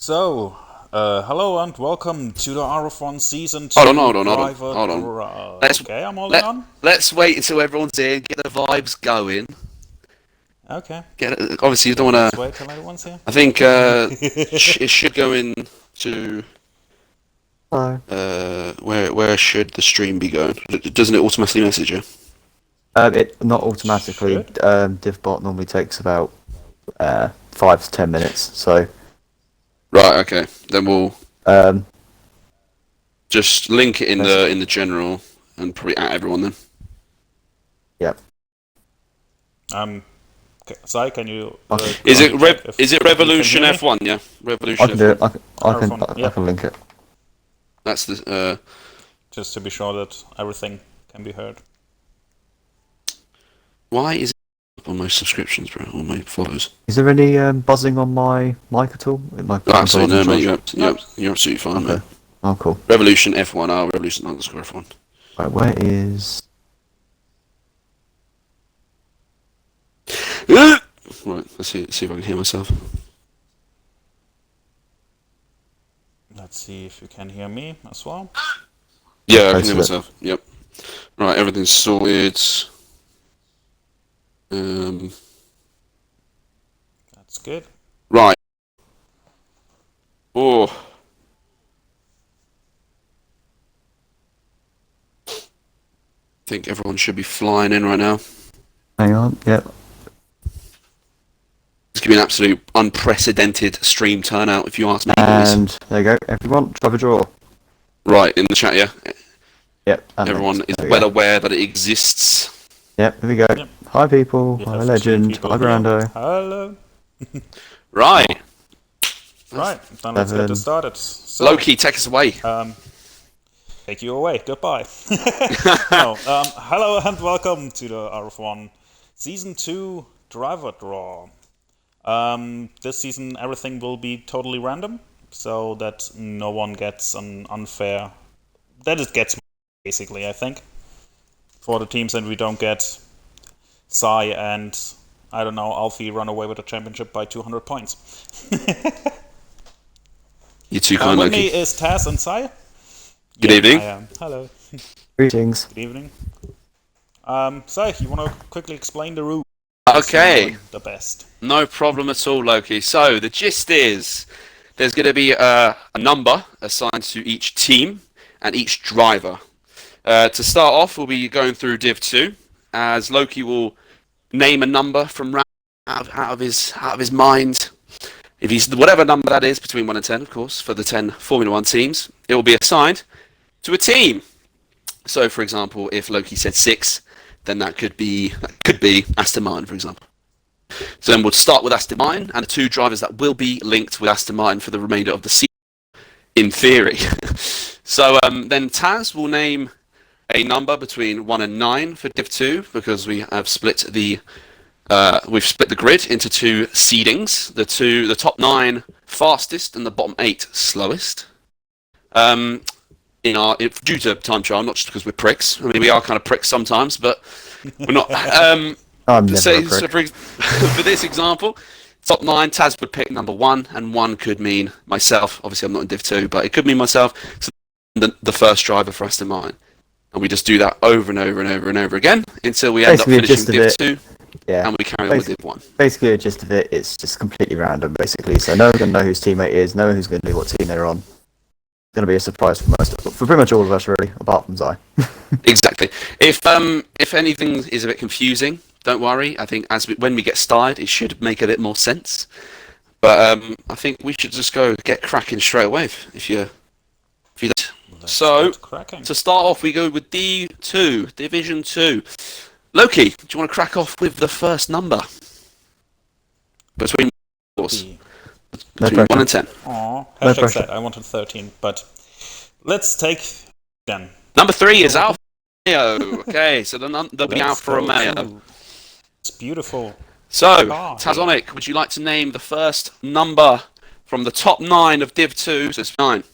So, hello and welcome to the RF1 Season Hold on, 2 hold on, hold on, Private hold on. Let's Okay, I'm holding let on. let's wait until everyone's here, get the vibes going. Okay, Obviously you don't want let's to. wait till everyone's here. I think it should go in to Hello. where should the stream be going? Doesn't it automatically message you? It not automatically. Should. DivBot normally takes about 5 to 10 minutes. So Right. Okay. Then we'll um, just link it in Yes. the general and probably at everyone then. yeah. Sai, can you? Okay. Is it check if is it you can Revolution hear me? F1? Yeah, I Revolution can do it. F1. Arafon, I yep. can link it. That's the. Just to be sure that everything can be heard. Why is it up on my subscriptions, bro? Or my follows? Is there any buzzing on my mic at all? My Absolutely no, controls mate. and such? You're absolutely fine, Okay. mate. Oh, cool. Revolution F1, Revolution underscore F1. Right, where is? Right, let's see if I can hear myself. Let's see if you can hear me as well. Yeah, I can Most hear of it. myself. Yep. Right, everything's sorted. Um, That's good. right. Oh. I think everyone should be flying in right now. Hang on. Yep. It's going to be an absolute unprecedented stream turnout, if you ask me, boys. And there you go. Everyone, try the draw. Right, in the chat, yeah. Yep. And Everyone linked. is There we well go. aware that it exists. Yep. Here we go. Yep. Hi people. We Hi have two Legend. people Hi here. Brando. Hello. Right. Right, then let's get Seven. this started. So, Loki, take us away. take you away. Goodbye. No, hello and welcome to the RF1 Season 2 Driver Draw. This season everything will be totally random, so that no one gets an unfair... That it gets basically, I think, for the teams, and we don't get Sai and, I don't know, Alfie run away with the championship by 200 points. You're too kind, With me Loki. is Taz and Sai. Good Yeah, evening. I am. Hello. Greetings. Good evening. Sai, you want to quickly explain the rules? Okay. The best. No problem at all, Loki. So the gist is there's going to be a number assigned to each team and each driver. To start off, we'll be going through Div 2, as Loki will name a number from out of his mind. If he's whatever number that is, between 1 and 10, of course, for the 10 Formula 1 teams, it will be assigned to a team. So, for example, if Loki said 6, then that could be Aston Martin, for example. So then we'll start with Aston Martin and the two drivers that will be linked with Aston Martin for the remainder of the season, in theory. So then Taz will name a number between 1 and 9 for Div 2, because we have split the grid into two seedings. The top 9 fastest and the bottom 8 slowest. Due to time trial, not just because we're pricks. I mean, we are kind of pricks sometimes, but we're not. I'm never So, a prick. for this example, top 9, Taz would pick number 1, and 1 could mean myself. Obviously, I'm not in Div 2, but it could mean myself. So the first driver for Aston Martin. And we just do that over and over and over and over again until we end up Basically, finishing Div just 2, Yeah. and we carry on with Div 1. Basically, the gist of it, it's just completely random, basically. So no one's going to know whose teammate is, no one who's going to know what team they're on. It's going to be a surprise for for pretty much all of us, really, apart from Zai. Exactly. If anything is a bit confusing, don't worry. I think when we get started, it should make a bit more sense. But I think we should just go get cracking straight away. If you Let's So, get cracking. to start off, we go with D2, Division 2. Loki, do you want to crack off with the first number? Between, of course, D. between 1 and 10. Aw, No hashtag pressure. sad. I wanted 13, but let's take 10. Number 3 is Alfa Romeo. Okay, so there'll be Let's Alfa go Romeo. to- It's beautiful. So, Ah, Tazonic, would you like to name the first number from the top 9 of Div 2? So it's 9.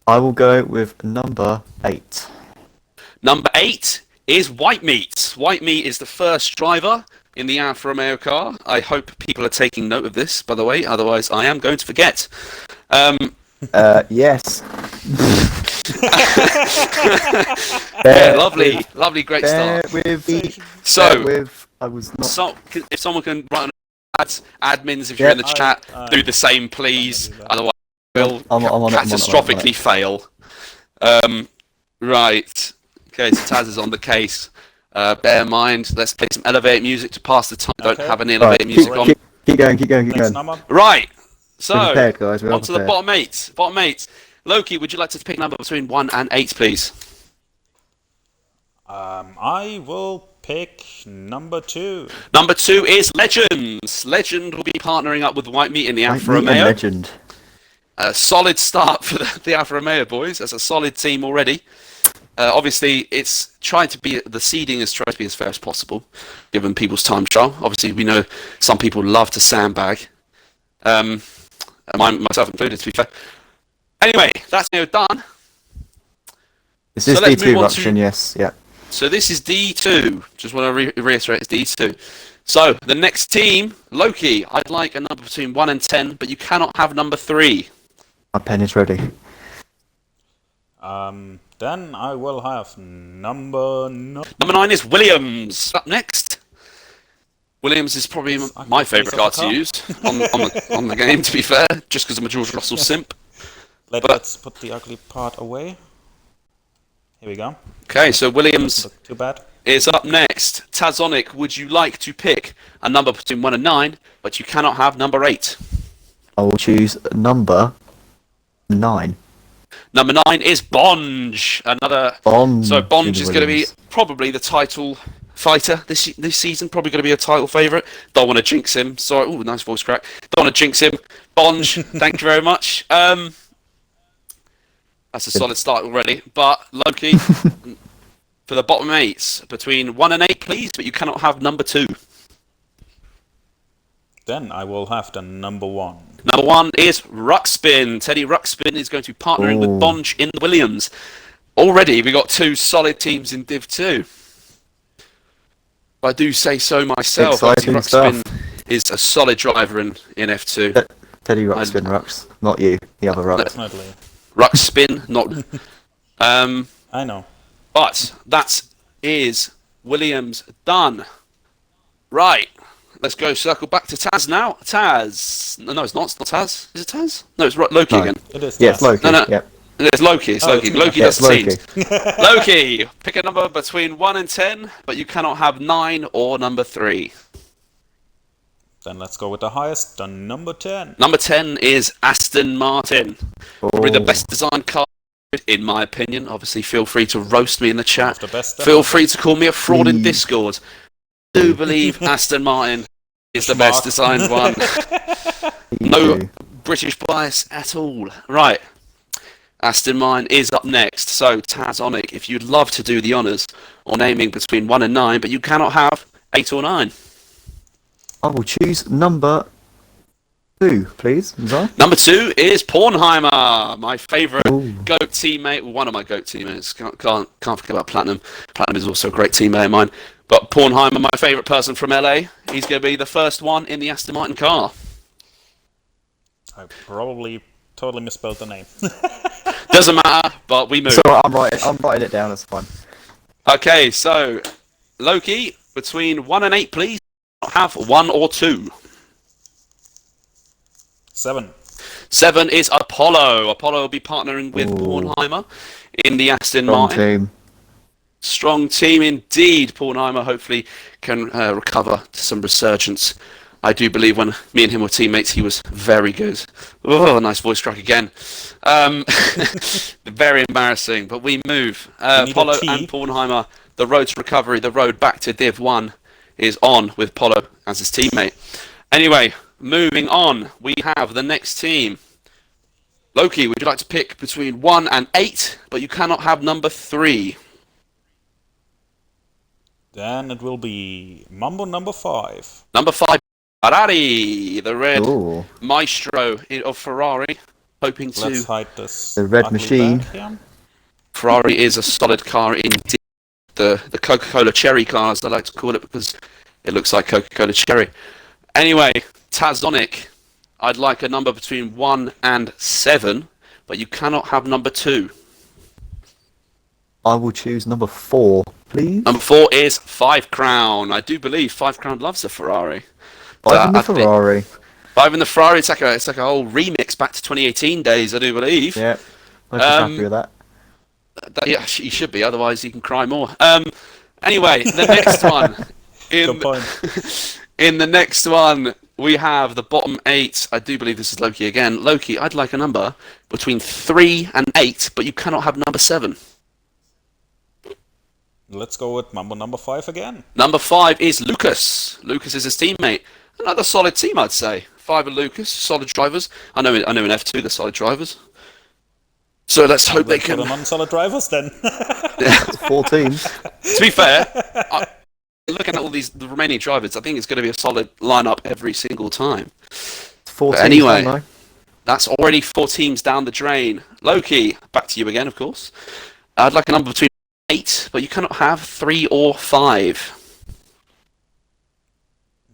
I will go with number 8. Number 8 is White Meat. White Meat is the first driver in the Alfa Romeo car. I hope people are taking note of this, by the way, otherwise I am going to forget. Yes. Yeah, lovely, great Bear start. with me. So, Bear with. I was not. if someone can write on admins, if you're in the Yep. chat, do the same, please. do that. Otherwise, we'll I'm on it, catastrophically fail. Right. Okay, so Taz is on the case. Bear in mind, let's play some elevator music to pass the time. Don't Okay. have any Right, elevator music on. keep going. Next going. number. Right. We're So, prepared, guys. We're on to the prepared. bottom eight. Bottom eight. Loki, would you like to pick a number between 1 and 8, please? I will pick number 2. Number 2 is Legends. Legend will be partnering up with White Meat in the Alfa White Meat and Romeo. Legend. A solid start for the Alfa Romeo boys. That's a solid team already. Obviously, it's trying to be the seeding is trying to be as fair as possible, given people's time trial. Obviously, we know some people love to sandbag, myself included, to be fair. Anyway, that's now done. This is So let's D2 move on to- Ruction, yes. Yeah. So this is D2. Just want to reiterate, it's D2. So the next team, Loki. I'd like a number between 1 and 10, but you cannot have number 3. My pen is ready. Then I will have number 9. Number 9 is Williams. Up next. Williams is probably my favourite car to use on the game, to be fair, just because I'm a George Russell simp. Let's put the ugly part away. Here we go. Okay, so Williams Look too bad. is up next. Tazonic, would you like to pick a number between 1 and 9, but you cannot have number 8? I will choose number 9. Number 9 is Bonge. Bonge. So Bonge is going to be Williams. probably the title fighter this season. Probably going to be a title favourite. Don't want to jinx him. Sorry. Oh, nice voice crack. Don't want to jinx him. Bonge, thank you very much. That's a solid start already. But Loki, for the bottom 8s, between 1 and 8, please. But you cannot have number 2. Then I will have the number 1. Number 1 is Ruxpin. Teddy Ruxpin is going to be partnering with Bonge in the Williams. Already, we got 2 solid teams in Div 2. I do say so myself. Exciting Ruxpin stuff. is a solid driver in F2. Teddy Ruxpin Rux, not you, the other Rux. Definitely. Ruxpin, not. I know. But that is Williams done. Right. Let's go circle back to Taz now. Taz. No, it's not. It's not Taz. Is it Taz? No, it's Loki No. again. It is. Yeah, it's Loki. No. Yep. It's Loki. It's Oh, Loki. it's me. Loki Yeah, does it's the Loki. scenes. Loki, pick a number between 1 and 10, but you cannot have 9 or number 3. Then let's go with the highest, the number 10. Number 10 is Aston Martin. Probably the Oh. best designed car, in my opinion. Obviously, feel free to roast me in the chat. The best Feel free to call me a fraud in Please. Discord. I do believe Aston Martin is the best designed one. No British bias at all. Right. Aston Martin is up next. So, Tazonic, if you'd love to do the honours or naming between 1 and 9, but you cannot have 8 or 9. I will choose number 2, please. Zara. Number 2 is Pornheimer, my favourite Ooh. GOAT teammate, one of my GOAT teammates. Can't forget about Platinum. Platinum is also a great teammate of mine. But Pornheimer, my favourite person from LA, he's going to be the first one in the Aston Martin car. I probably totally misspelled the name. Doesn't matter, but we move. So I'm writing it down. That's fine. Okay, so Loki, between 1 and 8, please. Have 1 or 2. 7. 7 is Apollo. Apollo will be partnering with Ooh. Pornheimer in the Aston Wrong Martin. team. Strong team indeed. Pornheimer hopefully can recover to some resurgence. I do believe when me and him were teammates, he was very good. Oh, nice voice crack again. Very embarrassing, but we move. need a Apollo T. and Pornheimer, the road to recovery, the road back to Div 1 is on with Apollo as his teammate. Anyway, moving on, we have the next team. Loki, would you like to pick between 1 and 8, but you cannot have number 3? Then it will be Mambo number 5. Number 5, Ferrari, the red Ooh. maestro of Ferrari, hoping Let's to. hide this. The red ugly machine. back here. Ferrari is a solid car indeed. The Coca-Cola cherry car, as I like to call it, because it looks like Coca-Cola cherry. Anyway, Tazonic, I'd like a number between 1 and 7, but you cannot have number 2. I will choose number 4, please. Number 4 is 5 Crown. I do believe 5 Crown loves a Ferrari. 5 in the I think- Ferrari. 5 in the Ferrari, it's like a whole remix back to 2018 days, I do believe. Yeah, I'm just happy with that. Yeah, he should be, otherwise he can cry more. Anyway, the next one. Good point. In the next one, we have the bottom 8. I do believe this is Loki again. Loki, I'd like a number between 3 and 8, but you cannot have number 7. Let's go with number 5 again. Number 5 is Lucas. Lucas is his teammate. Another solid team, I'd say. 5 and Lucas, solid drivers. I know in F2 they're solid drivers. So let's hope they Put can. them on solid drivers then. That's 4 teams. To be fair, looking at all the remaining drivers, I think it's going to be a solid lineup every single time. 4 But teams, anyway, don't I? that's already 4 teams down the drain. Loki, back to you again, of course. I'd like a number between 8, but you cannot have 3 or 5.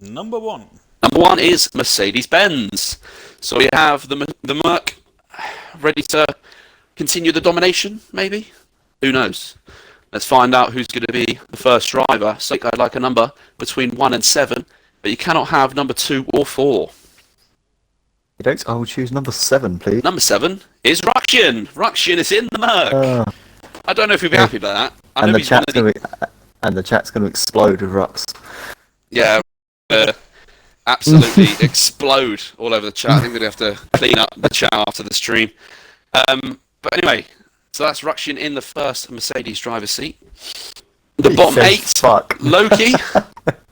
Number 1. Number 1 is Mercedes-Benz. So we have the Merc ready to continue the domination, maybe? Who knows? Let's find out who's going to be the first driver. So I'd like a number between 1 and 7, but you cannot have number 2 or 4. I will choose number 7, please. Number 7 is Rukshin. Rukshin is in the Merc. I don't know if you'll be happy about that. I And know the he's one chat's of the- going to and the chat's going to explode with Rux. Yeah, absolutely explode all over the chat. I think we're going to have to clean up the chat after the stream. But anyway, so that's Rukshin in the first Mercedes driver's seat. The You bottom said 8, fuck. Loki,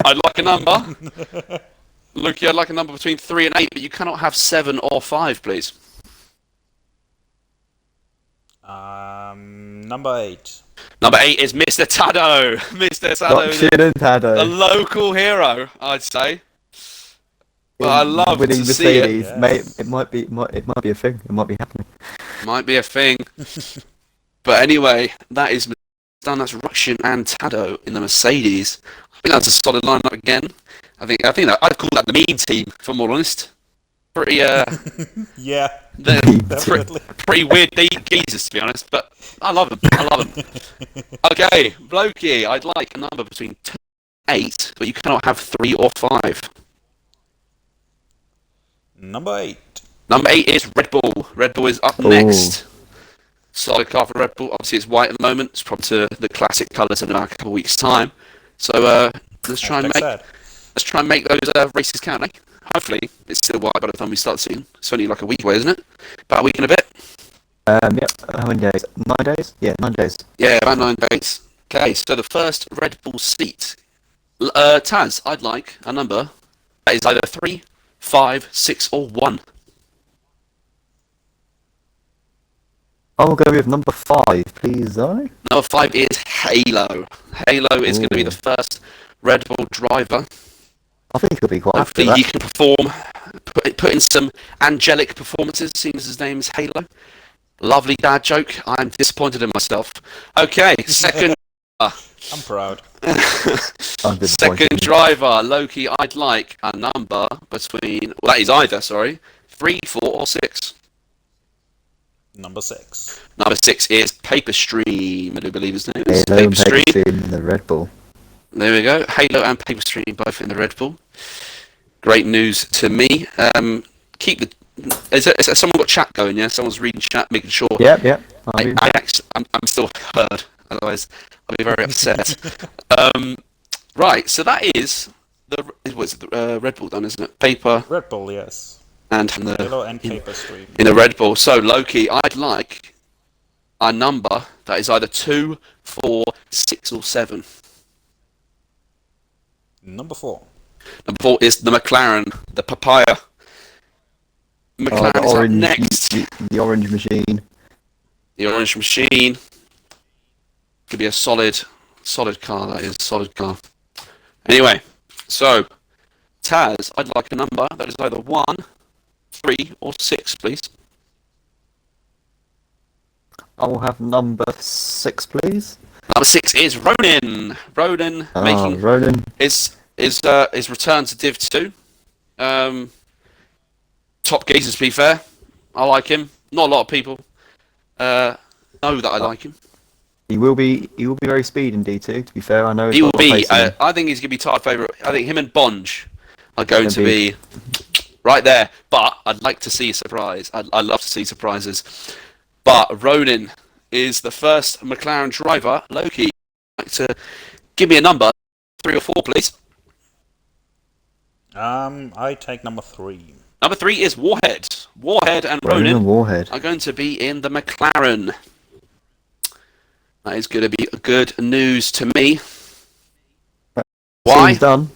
I'd like a number. Loki, I'd like a number between 3 and 8, but you cannot have 7 or 5, please. Number 8. Number 8 is Mr. Tado. Mr. Tado is Rukshin and a Tado. local hero, I'd say. But I love winning to see it. Mercedes. Yes. Mate, it might be a thing. It might be happening. Might be a thing. But anyway, that is done. That's Rukshin and Tado in the Mercedes. I think that's a solid lineup again. I think that I'd call that the mean team, if I'm all honest. Pretty Yeah, they're definitely. pretty weird geezers, to be honest. But I love them. I love them. Okay, Blokey, I'd like a number between 2 and 8, but you cannot have 3 or 5. Number 8. Number 8 is Red Bull. Red Bull is up Ooh. next. Solid car for Red Bull. Obviously, it's white at the moment. It's probably to the classic colours in about a couple of weeks' time. So let's try and make those races count. Eh? Hopefully, it's still white by the time we start seeing. It's only like a week away, isn't it? About a week and a bit. Yep. How many days? 9 days? Yeah, 9 days. Yeah, about 9 days. Okay, so the first Red Bull seat. Taz, I'd like a number that is either 3, 5, 6, or 1. I'll go with number 5, please, though. Number 5 is Halo. Halo is going to be the first Red Bull driver. I think he'll be quite happy Hopefully with he that. can perform, put in some angelic performances, seeing as his name is Halo. Lovely dad joke. I'm disappointed in myself. Okay, second I'm proud. I'm disappointed. second driver, Loki, I'd like a number between, well, that is either, 3, 4, or 6. Number 6. Number 6 is Paper Stream. I do believe his name is Halo and Paper Stream. Paper Stream in the Red Bull. There we go. Halo and Paper Stream both in the Red Bull. Great news to me. Keep the. Is someone got chat going? Yeah, someone's reading chat, making sure. Yep. I'm still heard. Otherwise, I'll be very upset. Right. So that is the Red Bull done, isn't it? Paper Red Bull, yes. and the Yellow and Paper Stream. in the Red Bull. So Loki, I'd like a number that is either 2, 4, 6, or 7. Number 4. Number 4 is the McLaren, the papaya. McLaren the is up orange, next. the orange machine. The orange machine. Could be a solid car, that is. Solid car. Anyway, so, Taz, I'd like a number that is either 1, 3, or 6, please. I will have number 6, please. Number 6 is Ronin. Ronin making Ronan. his return to Div 2. top geezer, to be fair. I like him. Not a lot of people know that I like him. He will be very speedy in D2. To be fair, I know He will be. I I think he's going to be title favourite. I think him and Bonge are going to Indeed. be right there. But I'd like to see a surprise. I love to see surprises. But Ronin is the first McLaren driver. Loki, like to give me a number, 3 or 4, please. I take number 3. Number 3 is Warhead. Warhead and Ronin Ronin and Warhead. are going to be in the McLaren. That is going to be good news to me. Why? Team's done.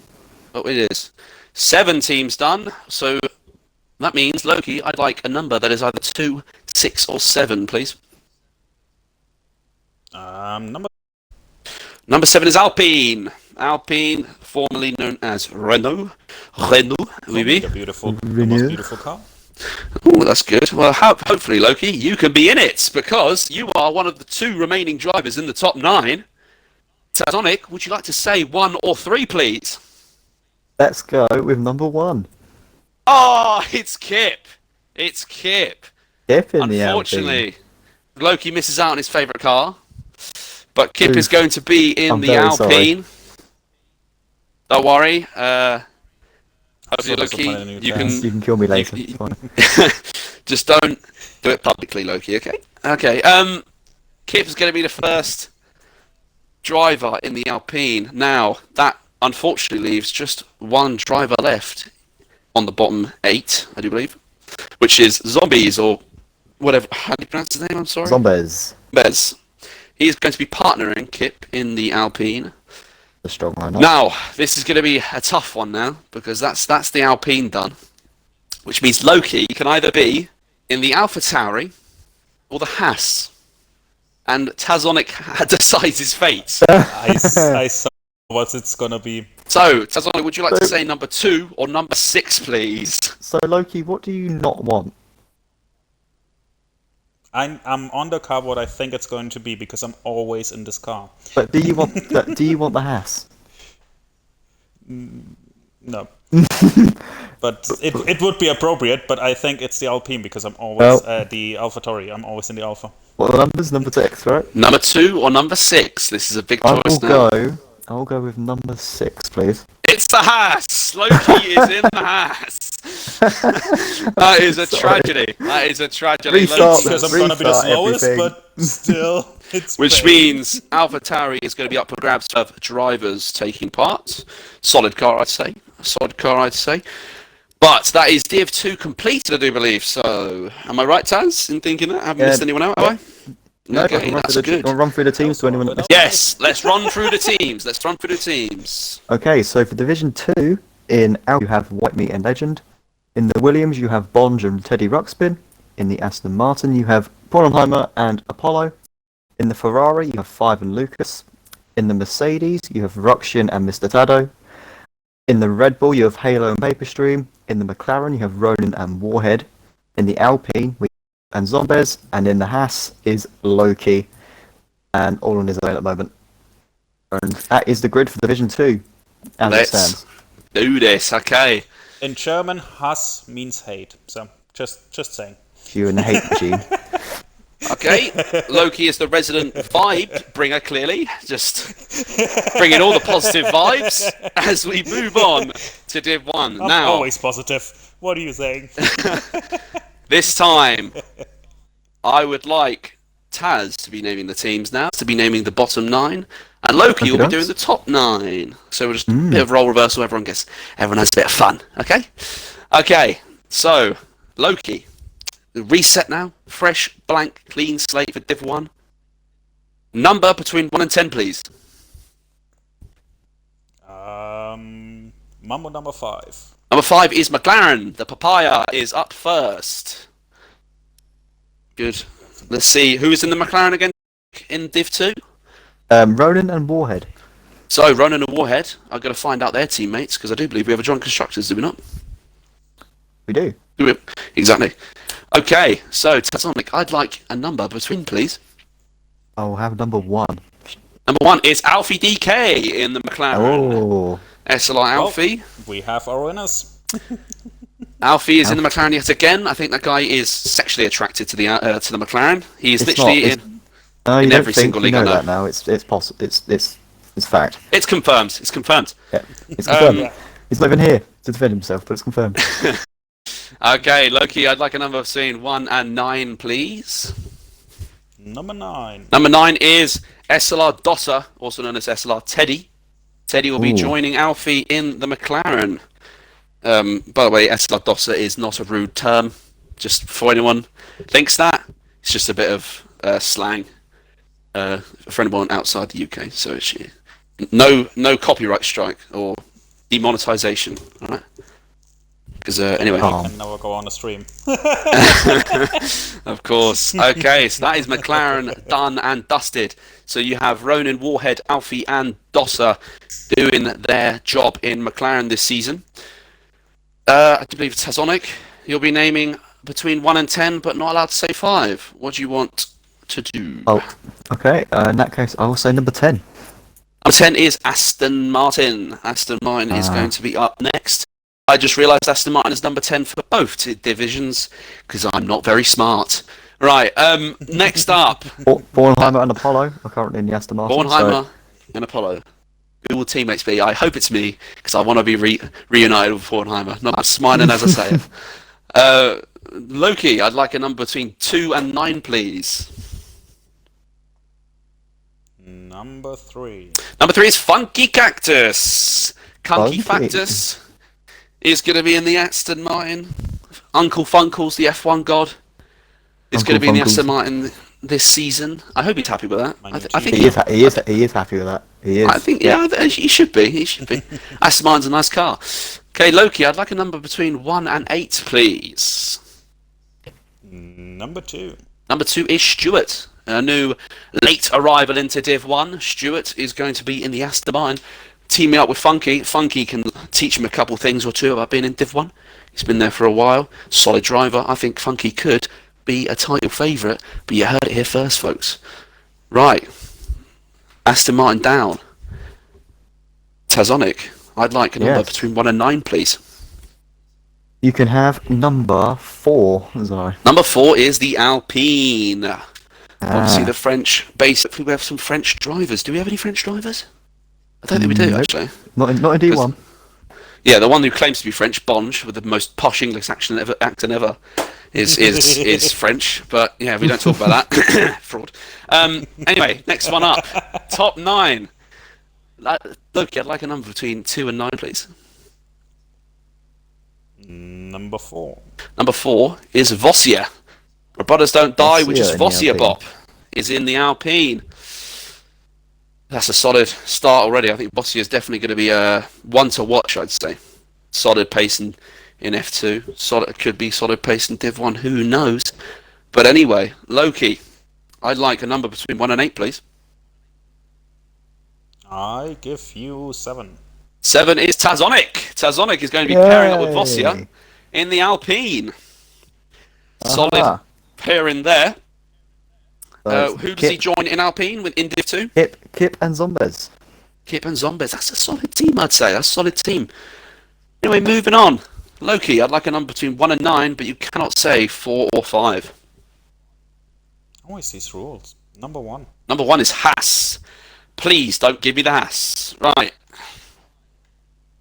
Oh, it is. 7 teams done. So that means, Loki, I'd like a number that is either 2, 6, or 7, please. Number 7 is Alpine. Alpine, formerly known as Renault. Renault, maybe. the beautiful, the Renew. most beautiful car. Oh, that's good. Well, hopefully, Loki, you can be in it because you are one of the 2 remaining drivers in the top 9. Tazonic, would you like to say 1 or 3, please? Let's go with number 1. Oh, it's Kip. It's Kip. Kip in the Alpine. Unfortunately, Loki misses out on his favourite car. But Kip Oof. is going to be in I'm the very Alpine. Don't worry. So Hopefully, Loki, disappointed in you, you Taz. You can kill me later. you- it's fine. just don't do it publicly, Loki. Okay. Okay. Kip's going to be the first driver in the Alpine. Now that unfortunately leaves just 1 driver left on the bottom 8, I do believe, which is Zombies or whatever. How do you pronounce his name? I'm sorry. Zombies. Bez. He's going to be partnering Kip in the Alpine. The strong lineup. Now, this is going to be a tough one now because that's the Alpine done, which means Loki can either be in the AlphaTauri or the Haas, and Tazonic decides his fate. I saw what it's gonna be. So, Tazonic, would you like to say number 2 or number 6, please? So Loki, what do you not want? I'm on the car what I think it's going to be because I'm always in this car. But do you want do you want the Haas? No. But it would be appropriate, but I think it's the Alpine because I'm always the AlphaTauri. I'm always in the Alpha. What are the numbers? Number 6, right? Number 2 or number 6? This is a big I choice will now. I'll go with number 6, please. It's the Haas! Loki is in the Haas! That is a tragedy. That is a tragedy. Restart Because I'm Restart gonna be the slowest, everything. but still, it's Which pain. means AlphaTauri is going to be up for grabs of drivers taking part. Solid car, I'd say. But that is Div 2 completed, I do believe. So, am I right, Taz, in thinking that? I haven't missed anyone out, have I? No, Okay, that's good. run through the teams to anyone. Yes, let's run through the teams. Okay, so for Division 2, in Audi you have Whitemeat and Legend. In the Williams you have Bonge and Teddy Ruxpin. In the Aston Martin you have Bornheimer and Apollo. In the Ferrari you have Five and Lucas. In the Mercedes you have Ruxian and Mr. Tado. In the Red Bull you have Halo and Paperstream. In the McLaren you have Ronin and Warhead. In the Alpine we and Zombies, and in the Haas is Loki, and all on his own at the moment. And that is the grid for Division 2, as it Let's stands. do this, okay. In German, Hass means hate. So just saying. You and the hate machine. Okay, Loki is the resident vibe bringer, clearly. Just bringing all the positive vibes as we move on to Div 1. I'm Now, always positive. What are you saying? this time, I would like Taz to be naming the teams now, to be naming the bottom 9, and Loki will be Okey-dokes. doing the top 9. So we'll just a bit of role reversal, everyone has a bit of fun, okay? Okay, so, Loki, reset now, fresh, blank, clean slate for Div 1. Number between 1 and 10, please. Mambo number 5. Number 5 is McLaren. The papaya is up first. Good. Let's see, who is in the McLaren again in Div 2? Ronin and Warhead. So, Ronan and Warhead, I've got to find out their teammates, because I do believe we have a joint constructors, do we not? We do. Do we? Exactly. Okay, so, Tazonic, I'd like a number between, please. I'll have number 1. Number 1 is Alfie DK in the McLaren. Oh. SLI Alfie. We have our winners. Alfie is in the McLaren yet again. I think that guy is sexually attracted to the McLaren. He is It's literally not, No, you in don't every think single you league know I know. that now. It's possible. It's fact. It's confirmed. It's confirmed. Yeah, it's confirmed. Yeah. He's not even here to defend himself, but it's confirmed. Okay, Loki, I'd like a number between 1 and 9, please. Number 9. Number 9 is SLR Dossa, also known as SLR Teddy. Teddy will be Ooh. joining Alfie in the McLaren. By the way, SLR Dossa is not a rude term. Just for anyone thinks that, it's just a bit of slang for anyone outside the UK. So it's, no copyright strike or demonetization. All right. Because anyway. Oh. Can never go on a stream. Of course. Okay, so that is McLaren done and dusted. So you have Ronan, Warhead, Alfie, and Dossa doing their job in McLaren this season. I do believe Tazonic, you'll be naming between 1 and 10, but not allowed to say 5. What do you want to do? Oh, okay. In that case, I will say number 10. Number 10 is Aston Martin. Aston Martin is going to be up next. I just realised Aston Martin is number 10 for both divisions, because I'm not very smart. Right, next up, Bornheimer and Apollo are currently in the Aston Martin. Bornheimer and Apollo. Who will teammates be? I hope it's me, because I want to be reunited with Bornheimer. Not smiling as I say it. Loki, I'd like a number between 2 and 9, please. Number 3. Number 3 is Funky Cactus. Funky Funky. Cactus is going to be in the Aston Martin. Uncle Funkles, the F1 god, is going to be in the Aston Martin this season. I hope he's happy with that. I think He is happy with that. He is. I think he should be. He should be. Aston Martin's a nice car. Okay, Loki, I'd like a number between 1 and 8, please. Number 2. Number 2 is Stuart. A new late arrival into Div 1. Stuart is going to be in the Aston Martin, teaming up with Funky. Funky can teach him a couple things or two about being in Div 1. He's been there for a while. Solid driver. I think Funky could be a title favourite, but you heard it here first, folks. Right. Aston Martin down. Tazonic, I'd like a number between 1 and 9, please. You can have number 4, as I. Number 4 is the Alpine. Obviously, the French base. Hopefully, we have some French drivers. Do we have any French drivers? I don't think we do, Nope. actually. Not in D1. Yeah, the one who claims to be French, Bonge, with the most posh English accent ever, is French. But yeah, we don't talk about that. Fraud. Anyway, next one up. Top 9. Loki, I'd like a number between 2 and 9, please. Number 4. Number 4 is Vossia. My Brothers Don't Die, which is Vossia in the Vossia Alpine. Bop, is in the Alpine. That's a solid start already. I think Vossia is definitely going to be one to watch, I'd say. Solid pace in F2. Could be solid pace in Div 1, who knows. But anyway, Loki, I'd like a number between 1 and 8, please. I give you 7. 7 is Tazonic. Tazonic is going to be pairing up with Yay. Vossia in the Alpine. Solid pair in there. Who does he join in Alpine with in Div 2? Kip and Zombies. Kip and Zombies. That's a solid team, I'd say. That's a solid team. Anyway, moving on. Loki, I'd like a number between 1 and 9, but you cannot say 4 or 5. Always these rules. Number 1. Number 1 is Haas. Please don't give me the Haas. Right.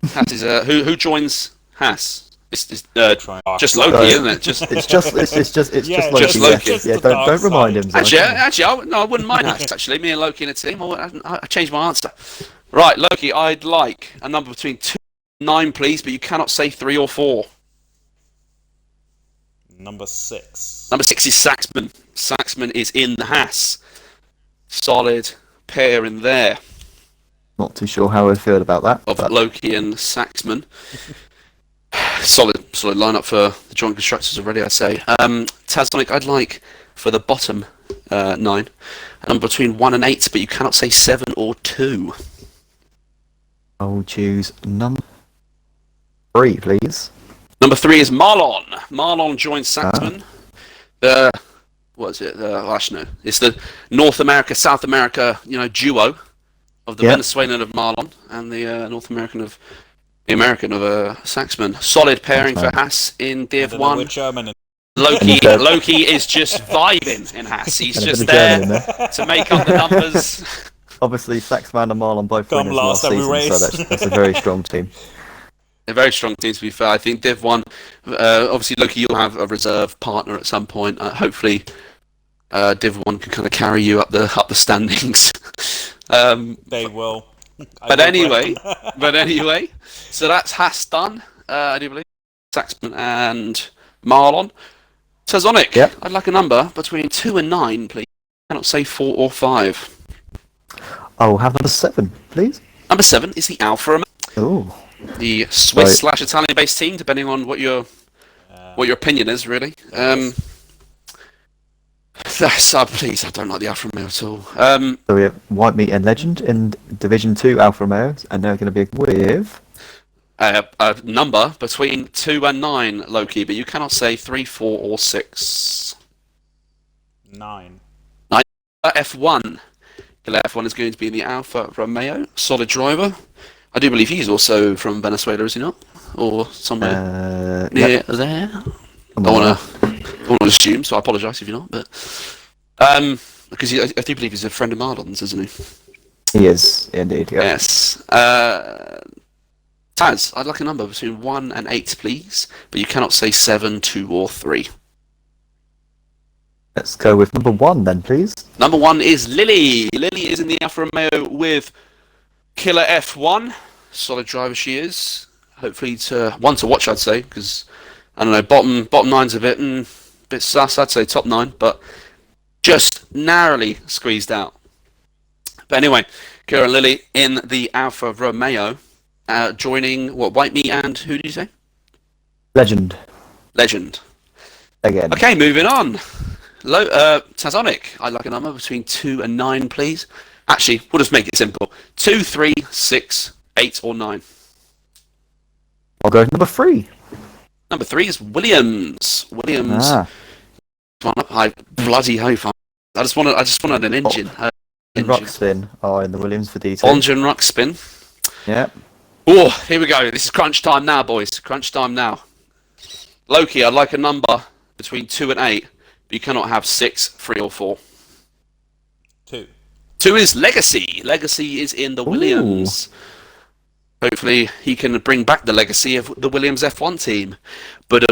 Haas is who joins Haas? It's just Loki, isn't it? It's just Yeah, Loki. just Loki. Yeah, Just the dark don't remind side. him. Zach. Actually, I wouldn't mind Haas. Actually, me and Loki in a team. I changed my answer. Right, Loki, I'd like a number between 2 and 9, please, but you cannot say 3 or 4. Number 6. Number 6 is Saxman. Saxman is in the Haas. Solid pair in there Not too sure how I feel about that. of but Loki and Saxman. Solid lineup for the joint constructors already, I'd say. Tazonic, I'd like for the bottom 9, a number between 1 and 8, but you cannot say 7 or 2. I'll choose number 3, please. Number 3 is Marlon. Marlon joins Saxman. What is it? Actually, no. It's the North America, South America, duo of the Venezuelan of Marlon and the North American of The American of a Saxman. Solid pairing for Haas in Div And then 1. we're German. Loki is just vibing in Haas. He's And a bit just of there German in there. to make up the numbers. Obviously, Saxman and Marlon both Come winners last last every season, so race. that's a very strong team. A very strong team, to be fair. I think Div 1, obviously, Loki, you'll have a reserve partner at some point. Hopefully, Div 1 can kind of carry you up the standings. They will. But anyway, so that's Haas done, I do believe. Saxman and Marlon. Tazonic, Yep. I'd like a number between 2 and 9, please. I cannot say 4 or 5. I'll have number 7, please. Number 7 is the Alfa Romeo, Oh, the Swiss/Italian-based team, depending on what your opinion is, really. Please, I don't like the Alfa Romeo at all. so we have White Meat and Legend in Division 2 Alfa Romeos, and they're going to be with... A number between 2 and 9, Loki, but you cannot say 3, 4, or 6. 9. F1. F1 is going to be the Alfa Romeo, solid driver. I do believe he's also from Venezuela, is he not? Or somewhere near there? I don't want to assume, so I apologise if you're not. But because I do believe he's a friend of Marlon's, isn't he? He is, indeed, yeah. Yes. Taz, I'd like a number between 1 and 8, please. But you cannot say 7, 2, or 3. Let's go with number 1 then, please. Number 1 is Lily. Lily is in the Alfa Romeo with Killer F1. Solid driver she is. Hopefully one to watch, I'd say, because I don't know, bottom nine's a bit sus. I'd say top 9, but just narrowly squeezed out. But anyway, Kira and Lily in the Alfa Romeo, joining White Meat and who did you say? Legend. Legend. Again. Okay, moving on. Tazonic, I'd like a number between 2 and 9, please. Actually, we'll just make it simple. 2, 3, 6, 8, or 9. I'll go with number 3. Number 3 is Williams. Williams. I bloody hope. I just wanted an engine. Ruckspin are in the Williams for D2. Bonge and Ruckspin. Yep. Oh, here we go. This is crunch time now, boys. Crunch time now. Loki, I'd like a number between 2 and 8. But you cannot have 6, 3, or 4. 2. 2 is Legacy. Legacy is in the Williams. Hopefully he can bring back the legacy of the Williams F1 team. But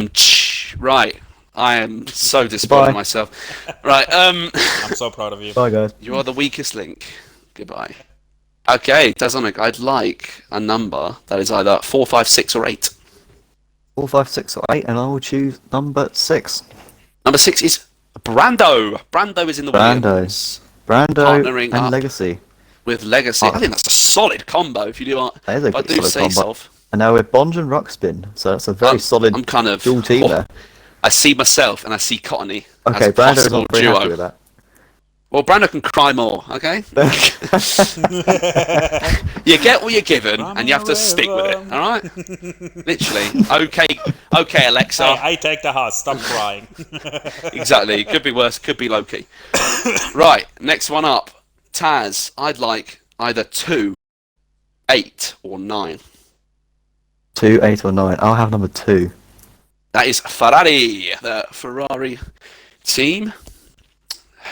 right, I am so disappointed in myself. Right, I'm so proud of you. Bye, guys. you are the weakest link. Goodbye. Okay, Tazonic, I'd like a number that is either 4, 5, 6, or 8. 4, 5, 6, or 8, and I will choose number 6. Number 6 is Brando. Brando is in the Williams. Brando Partnering and up Legacy. with Legacy. I think that's a solid combo if you do. That is a I good do solid say combo. so. And now with Bonge and Ruckspin, so that's a very solid I'm kind of dual team there. I see myself and I see Cottony as Okay, a Brando's possible not very happy duo. with that. Well, Brando can cry more, okay? You get what you're given, and you have to stick with it, alright? Literally. Okay, Alexa. I take the Haas. Stop crying. Exactly. Could be worse, could be Loki. Right, next one up. Taz, I'd like either 2, 8, or 9. 2, 8, or 9. I'll have number 2. That is Ferrari, the Ferrari team.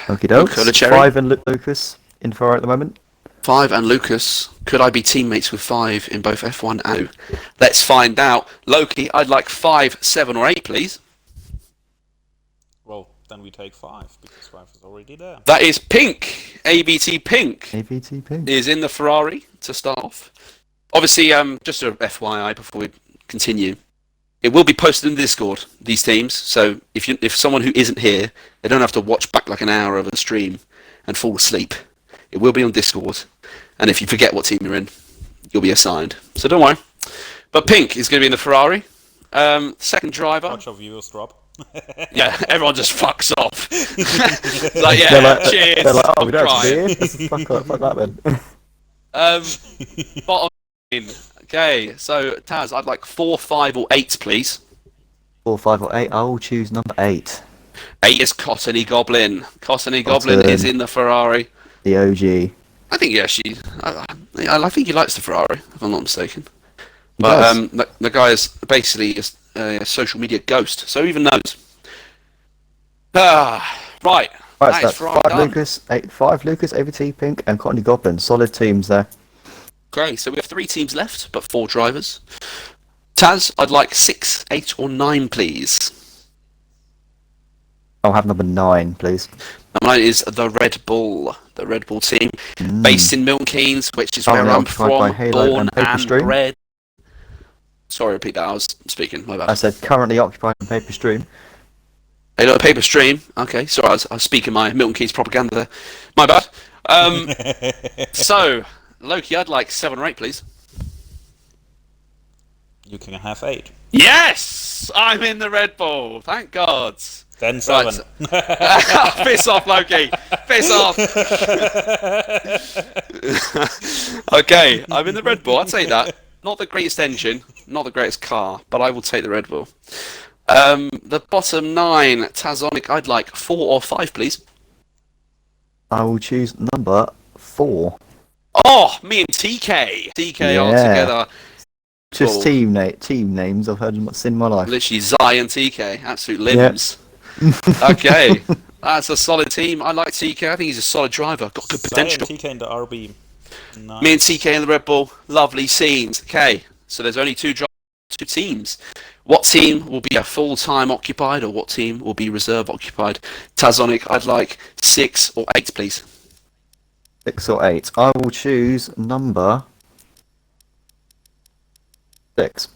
Okie dokes. Cola Cherry. 5 and Lucas in Ferrari at the moment. 5 and Lucas. Could I be teammates with 5 in both F1 and 2? Let's find out. Loki, I'd like 5, 7, or 8, please. Well, then we take 5, because 5 is already there. That is Pink. ABT Pink ABTP. is in the Ferrari to start off. Obviously, just a FYI before we continue, it will be posted in the Discord, these teams, so if someone who isn't here, they don't have to watch back like an hour of a stream and fall asleep. It will be on Discord, and if you forget what team you're in, you'll be assigned. So don't worry. But Pink is going to be in the Ferrari. Second driver. Watch our viewers drop. Yeah, everyone just fucks off. Like, yeah, They're cheers. like, oh, I'm we don't have to crying. be here. Fuck that then. Bottom. Okay, so Taz, I'd like 4, 5, or 8, please. 4, 5, or 8. I will choose number 8. 8 is Cottony Goblin. Cottony Goblin is in the Ferrari. The OG. I think I think he likes the Ferrari, if I'm not mistaken. But does. the guy is basically a social media ghost, so who even knows? Right. Right, That so is that's Ferrari done. five Lucas, AVT Pink, and Courtney Goblin. Solid teams there. Great. So we have 3 teams left, but 4 drivers. Taz, I'd like 6, 8, or 9, please. I'll have number 9, please. Number 9 is the Red Bull. The Red Bull team, based in Milton Keynes, which is Currently where I'm occupied by from, Halo born and Paperstream. bred. Sorry, repeat that. I was speaking. My bad. I said currently occupied by Paperstream. Hey, look, paper stream. Okay, sorry, I was speaking my Milton Keynes propaganda there. My bad. So, Loki, I'd like 7 or 8, please. You can have 8. Yes! I'm in the Red Bull. Thank God. Then 7. Right. Piss off, Loki. Piss off. Okay, I'm in the Red Bull. I'll take that. Not the greatest engine, not the greatest car, but I will take the Red Bull. The bottom 9, Tazonic, I'd like 4 or 5, please. I will choose number 4. Oh, me and TK. TK are Yeah. together. Just Cool. team names I've seen in my life. Literally Zai and TK. Absolute limbs. Okay. That's a solid team. I like TK. I think he's a solid driver. Got good Zay and potential. TK in the RB. Nice. Me and TK in the Red Bull. Lovely scenes. Okay. So there's only 2 teams. What team will be a full-time occupied, or what team will be reserve occupied? Tazonic, I'd like 6 or 8, please. 6 or 8. I will choose number 6.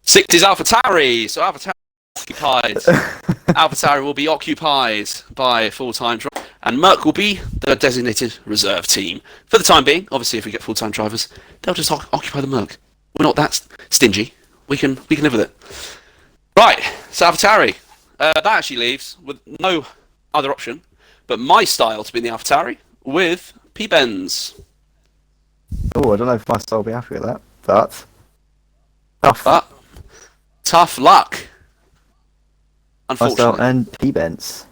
6 is AlphaTauri. So AlphaTauri occupied. AlphaTauri will be occupied by a full-time driver, and Merc will be the designated reserve team for the time being. Obviously, if we get full-time drivers, they'll just occupy the Merc. We're not that stingy. We can live with it. Right, so AlphaTauri. That actually leaves with no other option but my style to be in the AlphaTauri with P-Benz. Oh, I don't know if my style will be happy with that, but tough. But tough luck, My style unfortunately. and P-Bents.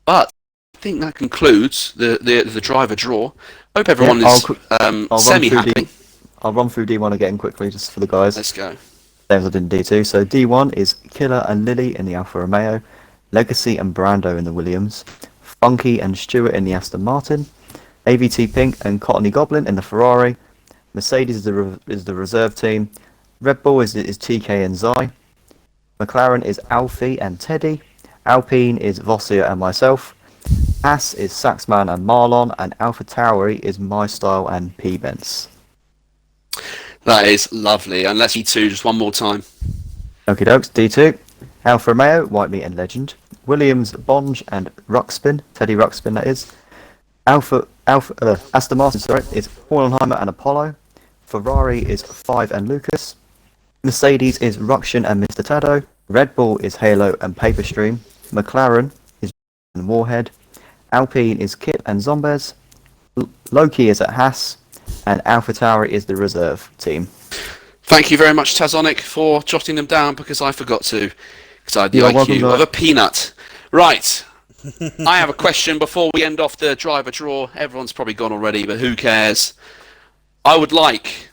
But I think that concludes the driver draw. Hope everyone Yeah, is I'll semi-happy. I'll run through D1 again quickly, just for the guys. Let's go. Same as I did in D2. So D1 is Killer and Lily in the Alfa Romeo, Legacy and Brando in the Williams, Funky and Stewart in the Aston Martin, AVT Pink and Courtney Goblin in the Ferrari, Mercedes is the reserve team, Red Bull is TK and Zai, McLaren is Alfie and Teddy, Alpine is Vossier and myself, Haas is Saxman and Marlon, and AlphaTauri is my style and P-Bents. That is lovely. And let's E2 just one more time. Okie dokes, D2. Alfa Romeo, White Meat and Legend. Williams, Bonge and Ruxpin, Teddy Ruxpin that is. Aston Martin, sorry, is Hornheimer and Apollo. Ferrari is 5 and Lucas. Mercedes is Ruction and Mr. Tado. Red Bull is Halo and Paperstream. McLaren is and Warhead. Alpine is Kip and Zombez. Loki is at Haas. And AlphaTauri is the reserve team. Thank you very much, Tazonic, for jotting them down, because I forgot to. Because I had the You're welcome, IQ of a peanut. Right. I have a question before we end off the driver draw. Everyone's probably gone already, but who cares? I would like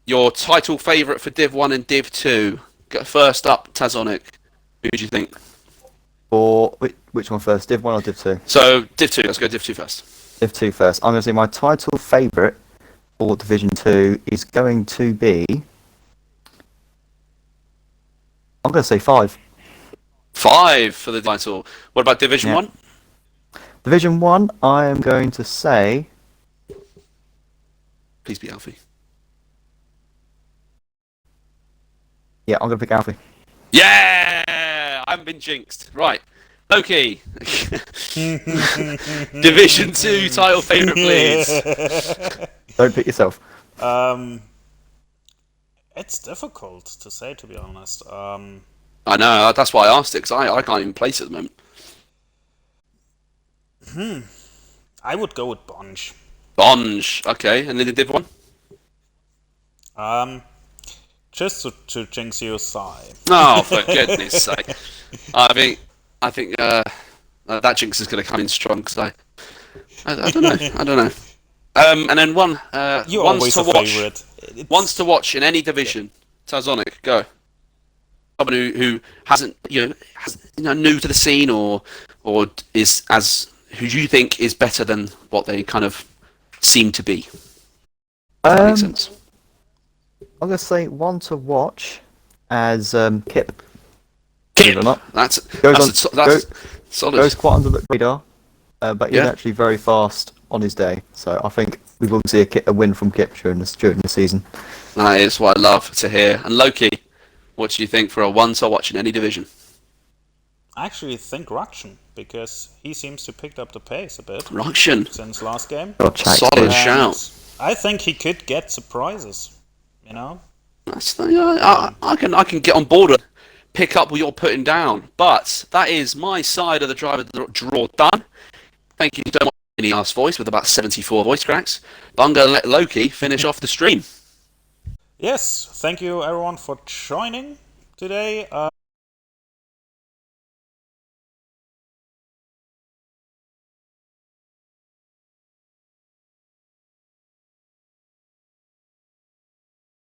your title favourite for Div 1 and Div 2. First up, Tazonic. Who do you think? Or which one first? Div 1 or Div 2? So, Div 2. Let's go Div 2 first. Div 2 first. I'm going to say my title favourite for Division 2 is going to be... I'm going to say 5. 5 for the title. What about Division Yeah. 1? Division 1, I am going to say... Please be Alfie. Yeah, I'm going to pick Alfie. Yeah! I haven't been jinxed. Right. Loki. Division 2 title favourite, please. Don't pick yourself. It's difficult to say, to be honest. I know, that's why I asked it, because I can't even place it at the moment. I would go with Bonge. Bonge. Okay, and then the Div 1? Just to jinx you, Sai. Oh, for goodness sake. I think that jinx is going to come in strong, because I don't know. And then You're ones always to a watch. favorite. Ones to watch in any division. Tarzonic, go. Someone who hasn't, new to the scene, or is who you think is better than what they kind of seem to be. If that makes sense. I'm gonna say one to watch as Kip. Kip. Believe it or not. That's solid. Goes quite under the radar, but he's Yeah. actually very fast on his day. So I think we will see a win from Kip during the season. That is what I love to hear. And Loki, what do you think for a one to watch in any division? I actually think Ruction, because he seems to picked up the pace a bit Ruction. since last game. Got Chak Solid too. And shout. I think he could get surprises. You know? I can get on board and pick up what you're putting down. But that is my side of the driver draw done. Thank you so much, Mini Ass Voice, with about 74 voice cracks. But I'm going to let Loki finish off the stream. Yes, thank you everyone for joining today.